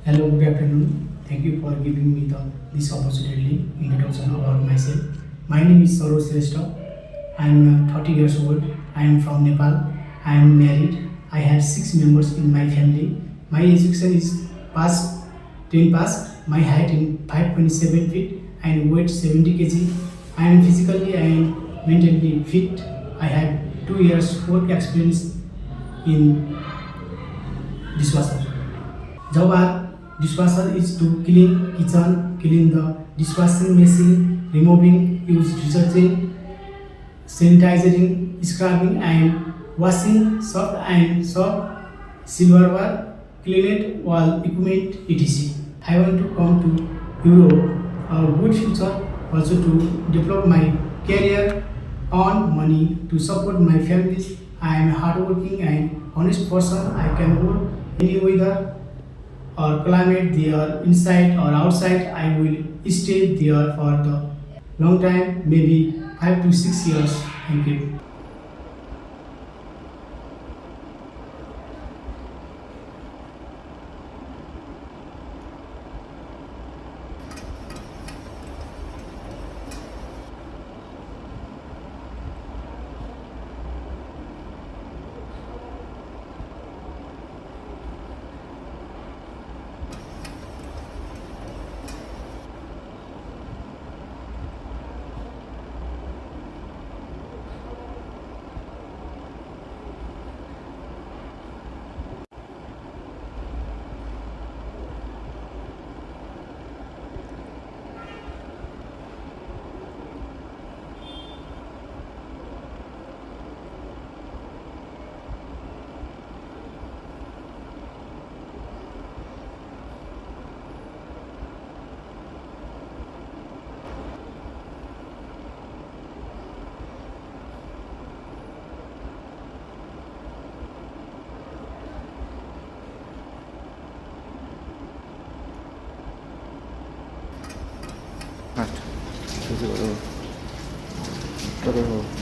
Hello, good afternoon. Thank you for giving me this opportunity introduction about myself. My name is Saroj Shrestha. I am 30 years old. I am from Nepal. I am married. I have 6 members in my family. My education is past 10 pass. My height is 5.7 feet and weight 70 kg. I am physically and mentally fit. I have 2 years work experience in dishwasher. Job dishwasher is to clean kitchen, clean the dishwashing machine, removing used detergent, sanitizing, scrubbing and washing soft and soft silverware, cleaned wall equipment, etc. I want to come to Europe, a good future, also to develop my career, earn money to support my families. I am a hardworking and honest person. I can work any weather or climate there, inside or outside. I will stay there for the long time, maybe 5 to 6 years. Thank you. 그래서